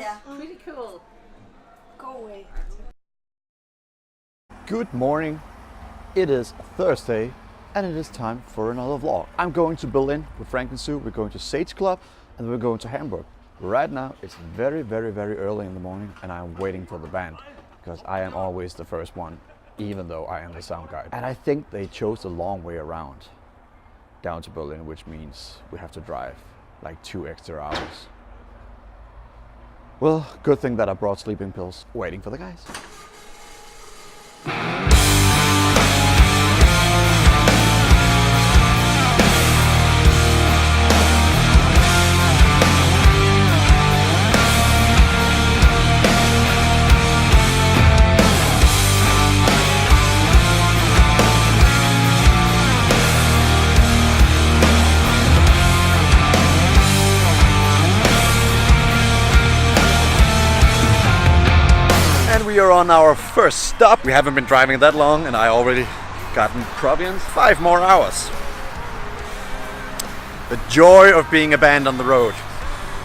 Yeah. Pretty cool. Go away. Good morning. It is Thursday and it is time for another vlog. I'm going to Berlin with Frank and Sue. We're going to Sage Club and we're going to Hamburg. Right now it's very early in the morning and I'm waiting for the band because I am always the first one, even though I am the sound guy. And I think they chose the long way around down to Berlin, which means we have to drive like 2 extra hours. Well, good thing that I brought sleeping pills. Waiting for the guys. We are on our first stop. We haven't been driving that long and I already gotten probably 5 more hours. The joy of being a band on the road.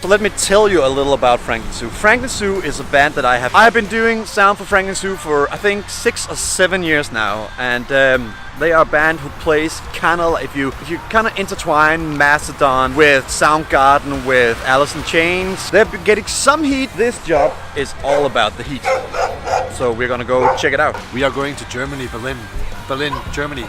So let me tell you a little about Frank and Sue. Frank and Sue is a band that I've been doing sound for Frank and Sue for I think 6 or 7 years now, and they are a band who plays kind of, if you kind of intertwine Mastodon with Soundgarden with Alice in Chains, they're getting some heat. This job is all about the heat. So we're gonna go check it out. We are going to Germany, Berlin, Germany.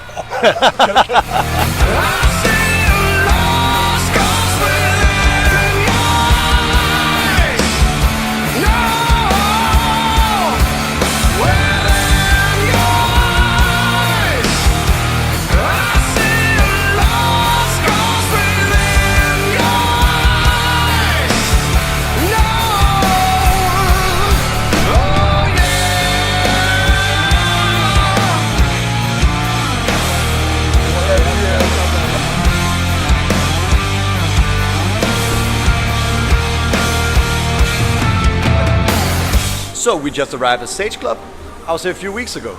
So we just arrived at Sage Club. I was here a few weeks ago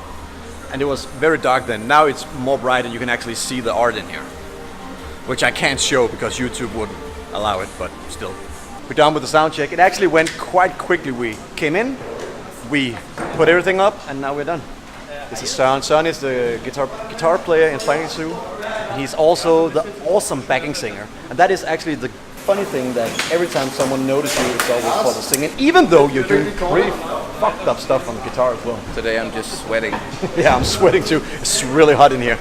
and it was very dark then. Now it's more bright and you can actually see the art in here, which I can't show because YouTube wouldn't allow it, but still. We're done with the sound check. It actually went quite quickly. We came in, we put everything up, and now we're done. This is Søren. Søren is the guitar player in Frank and Sue. He's also the awesome backing singer. And that is actually the funny thing, that every time someone notices you, it's always for the singing, even though you're doing pretty fucked up stuff on the guitar as well. Today I'm just sweating. Yeah, I'm sweating too. It's really hot in here.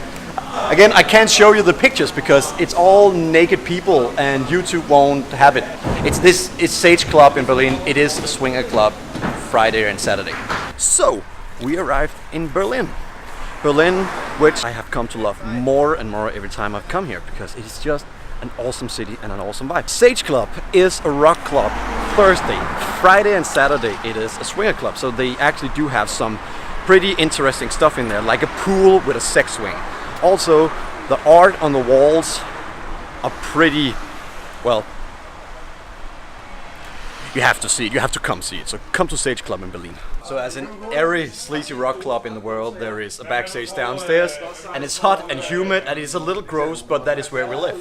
Again, I can't show you the pictures because it's all naked people and YouTube won't have it. It's Sage Club in Berlin. It is a swinger club, Friday and Saturday. So, we arrived in Berlin. Berlin, which I have come to love more and more every time I've come here because it is just an awesome city and an awesome vibe. Sage Club is a rock club. Thursday, Friday and Saturday it is a swinger club. So they actually do have some pretty interesting stuff in there, like a pool with a sex swing. Also, the art on the walls are pretty, well, you have to see it, you have to come see it. So come to Sage Club in Berlin. So as in every sleazy rock club in the world, there is a backstage downstairs and it's hot and humid and it's a little gross, but that is where we live.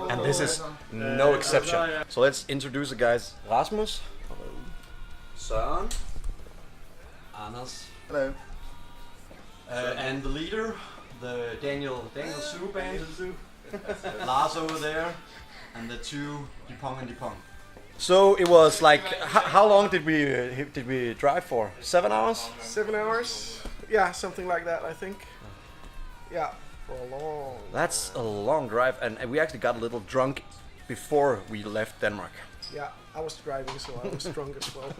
And this is no exception. So let's introduce the guys. Rasmus. Hello. Søren. Anders. Hello. And the leader, the Daniel Sue band. Lars over there. And the two Dupont and Dupont. So it was like, how long did we drive for? 7 hours? 7 hours? Yeah, something like that, I think. Yeah, for a long. That's a long drive, and we actually got a little drunk before we left Denmark. Yeah, I was driving, so I was drunk as well.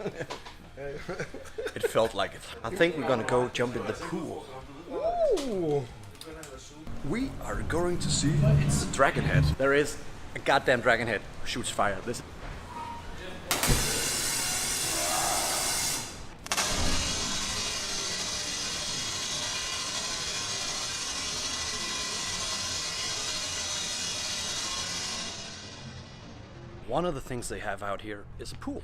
It felt like it. I think we're gonna go jump in the pool. Ooh. We are going to see, it's a dragon head. There is a goddamn dragon head who shoots fire. This. One of the things they have out here is a pool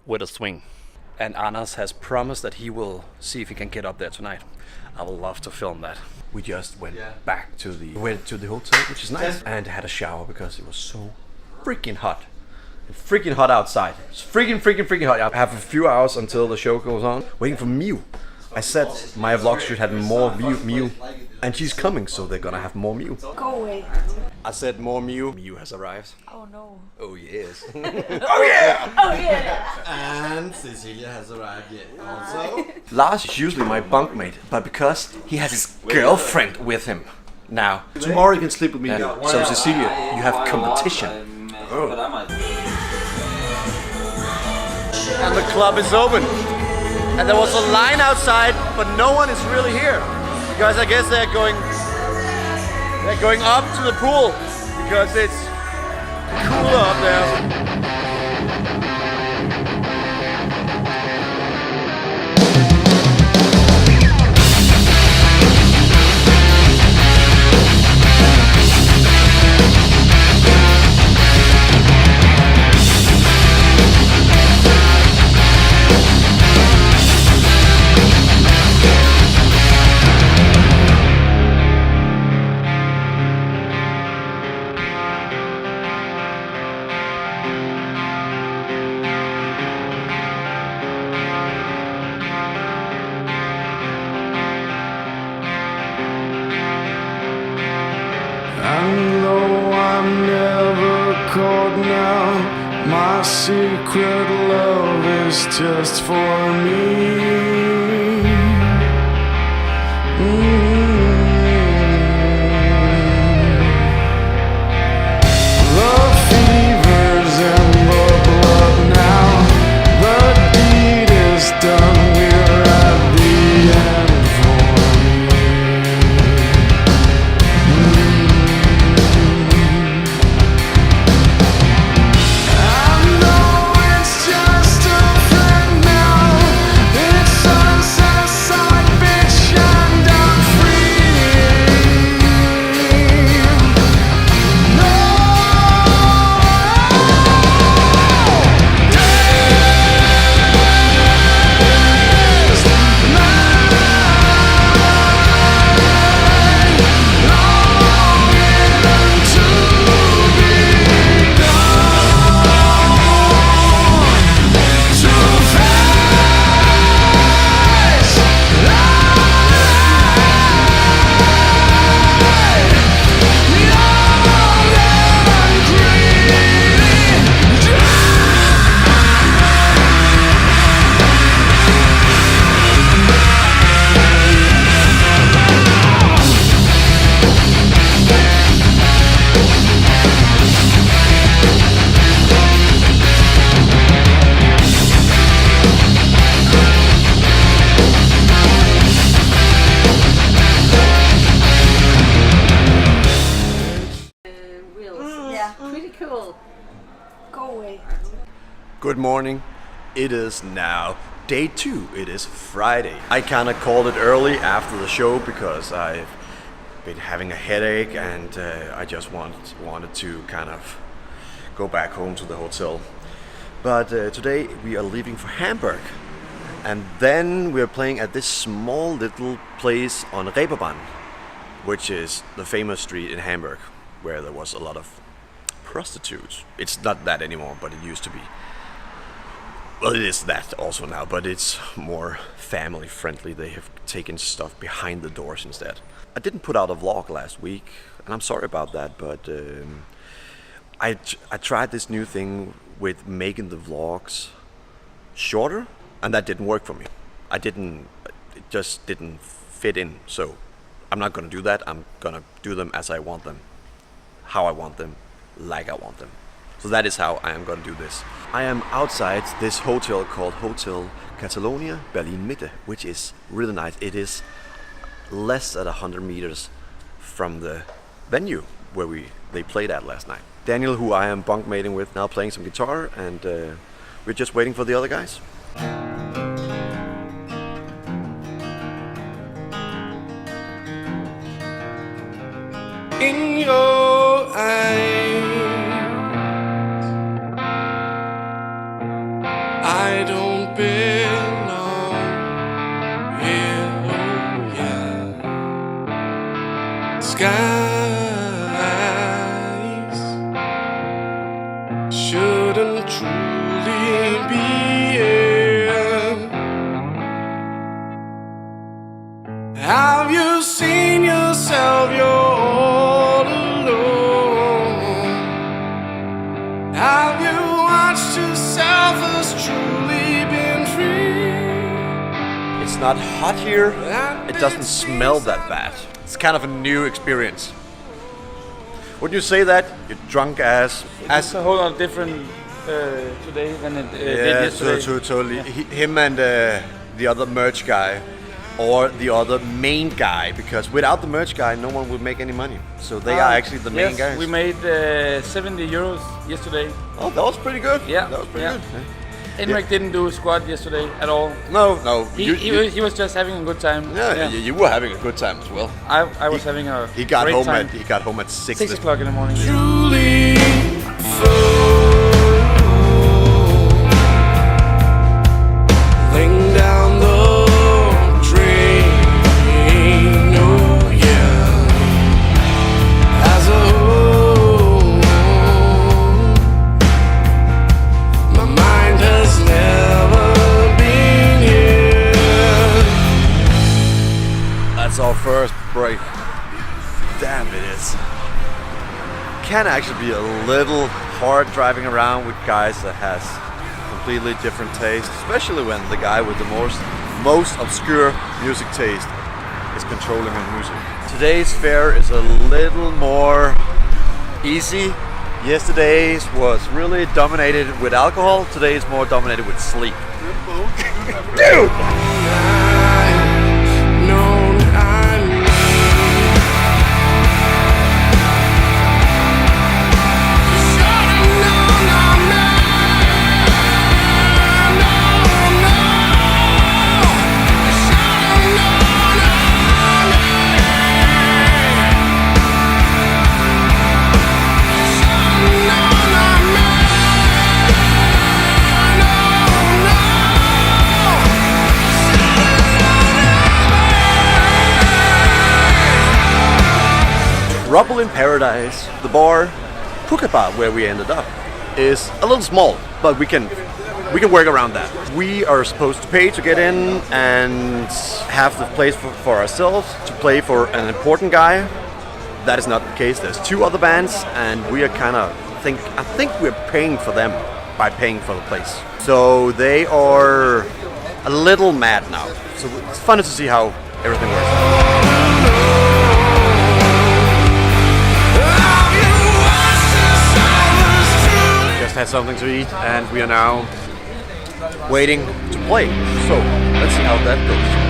with a swing. And Anders has promised that he will see if he can get up there tonight. I would love to film that. We just went back to the hotel, which is nice, and had a shower because it was so freaking hot. Freaking hot outside. It's freaking hot. I have a few hours until the show goes on. Waiting for Mew. I said my vlog should have more Mew. And she's coming, so they're gonna have more Mew. Go away. I said more Mew. Mew has arrived. Oh no. Oh yes. Oh yeah! Oh yeah. And Cecilia has arrived yet also. Lars is usually my bunkmate, but because he has his girlfriend with him now. Tomorrow you can sleep with me. So Cecilia, you have competition. Oh. And the club is open. And there was a line outside, but no one is really here. Because I guess they're going up to the pool because it's cooler up there. And though I'm never caught now, my secret love is just for me. The fever's in the blood now. The deed is done. We're at the end for me. I know it's just a friend now. It's sunset side, bitch, and I'm free. No Wheels. Yeah. Pretty cool. Go away. Good morning. It is now day 2. It is Friday. I kind of called it early after the show because I've been having a headache and I just wanted to kind of go back home to the hotel. But today we are leaving for Hamburg. And then we're playing at this small little place on Reeperbahn, which is the famous street in Hamburg where there was a lot of prostitutes. It's not that anymore, but it used to be. Well, it is that also now, but it's more family friendly. They have taken stuff behind the doors instead. I didn't put out a vlog last week, and I'm sorry about that, but I tried this new thing with making the vlogs shorter, and that didn't work for me. It just didn't fit in, so I'm not gonna do that. I'm gonna do them as I want them, how I want them, like I want them. So that is how I am gonna do this. I am outside this hotel called Hotel Catalonia, Berlin Mitte, which is really nice. It is less than 100 meters from the venue where they played at last night. Daniel, who I am bunkmating with, now playing some guitar, and we're just waiting for the other guys. In your eyes, I don't belong here, oh yeah. Skies shouldn't truly be in. Have you seen yourself? You're all alone. Have you watched yourself as truly been free? It's not hot here. It doesn't smell that bad. It's kind of a new experience. Would you say that? You drunk ass. It's a whole lot different today than it did yesterday. Totally. Yeah. Him and the other merch guy, or the other main guy, because without the merch guy, no one would make any money. So they are actually the main guys. We made 70 euros yesterday. Oh, that was pretty good. Yeah, that was pretty good. Henrik didn't do a squat yesterday at all. No. He was just having a good time. Yeah, you were having a good time as well. I was having a He got great home time. at 6. 6 o'clock in the morning. Truly laying down the drain, oh yeah. As a whole, my mind has never been here. That's our first break. Damn, it is. Can actually be a little hard driving around with guys that has completely different taste, especially when the guy with the most obscure music taste is controlling the music. Today's fare is a little more easy. Yesterday's was really dominated with alcohol. Today is more dominated with sleep. Dude! Trouble in Paradise, the bar, Puka Bar, where we ended up, is a little small, but we can work around that. We are supposed to pay to get in and have the place for ourselves to play for an important guy. That is not the case. There's 2 other bands, and we are I think we're paying for them by paying for the place. So they are a little mad now. So it's fun to see how everything works. Had something to eat, and we are now waiting to play. So let's see how that goes.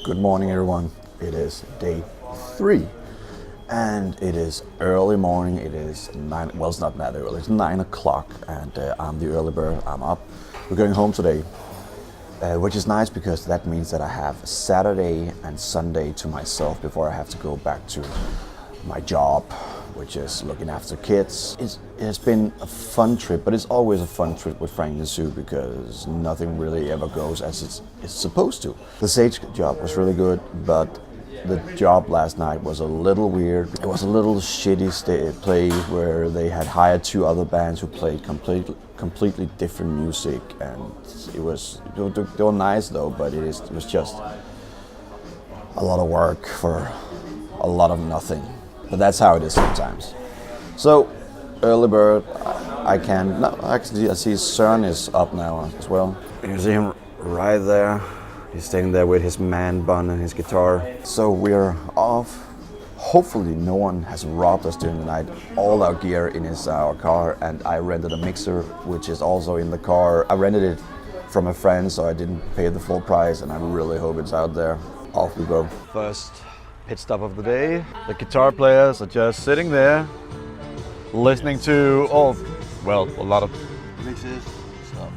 Good morning, everyone. It is day 3, and it is early morning. It is 9. Well, it's not that early. It's 9 o'clock, and I'm the early bird. I'm up. We're going home today, which is nice because that means that I have Saturday and Sunday to myself before I have to go back to my job, which is looking after kids. It has been a fun trip, but it's always a fun trip with Frank and Sue because nothing really ever goes as it's supposed to. The Sage job was really good, but the job last night was a little weird. It was a little shitty place where they had hired 2 other bands who played completely different music, and they were nice though, but it was just a lot of work for a lot of nothing. But that's how it is sometimes. So, early bird, I see Søren is up now as well. You can see him right there. He's standing there with his man bun and his guitar. So we're off. Hopefully no one has robbed us during the night. All our gear is in our car, and I rented a mixer, which is also in the car. I rented it from a friend, so I didn't pay the full price, and I really hope it's out there. Off we go. First pit stop of the day. The guitar players are just sitting there, listening to a lot of mixes, stuff.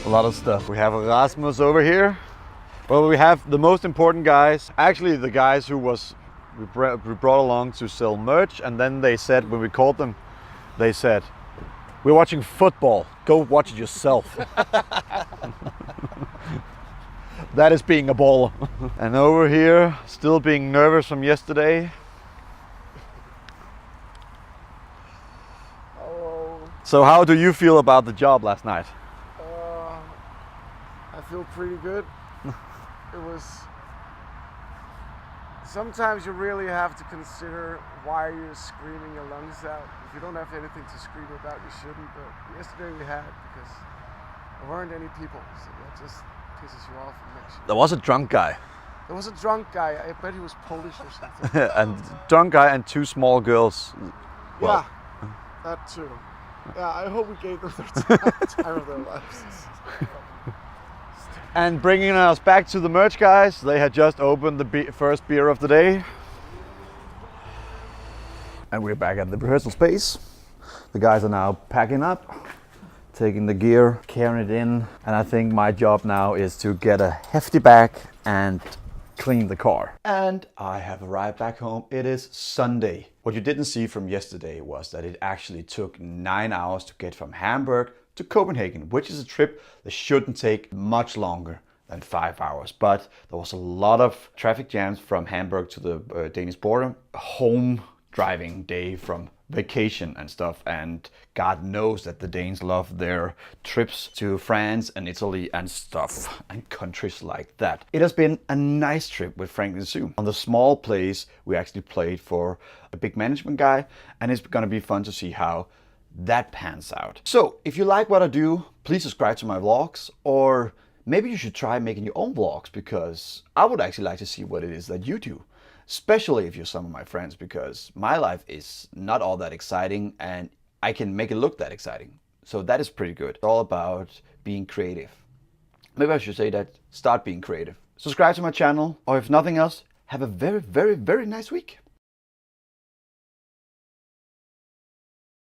A lot of stuff. We have Rasmus over here. Well, we have the most important guys. Actually, the guys who we brought along to sell merch, and then they said, when we called them, they said, "We're watching football. Go watch it yourself." That is being a baller. And over here, still being nervous from yesterday. Hello. So how do you feel about the job last night? I feel pretty good. It was... Sometimes you really have to consider why you're screaming your lungs out. If you don't have anything to scream about, you shouldn't. But yesterday we had, because there weren't any people, so that just pisses you off and makes you... There was a drunk guy. There was a drunk guy. I bet he was Polish or something. And drunk guy and 2 small girls. Yeah, that too. Yeah, I hope we gave them the time of their lives. And bringing us back to the merch guys, they had just opened the first beer of the day. And we're back at the rehearsal space. The guys are now packing up, taking the gear, carrying it in. And I think my job now is to get a hefty bag and clean the car. And I have arrived back home. It is Sunday. What you didn't see from yesterday was that it actually took 9 hours to get from Hamburg to Copenhagen, which is a trip that shouldn't take much longer than 5 hours. But there was a lot of traffic jams from Hamburg to the Danish border. A home driving day from vacation and stuff, and God knows that the Danes love their trips to France and Italy and stuff and countries like that. It has been a nice trip with Frank and Sue. On the small place we actually played for a big management guy, and it's gonna be fun to see how that pans out. So if you like what I do, please subscribe to my vlogs, or maybe you should try making your own vlogs, because I would actually like to see what it is that you do. Especially if you're some of my friends, because my life is not all that exciting and I can make it look that exciting. So that is pretty good. It's all about being creative. Maybe I should say that, start being creative. Subscribe to my channel, or if nothing else, have a very, very, very nice week.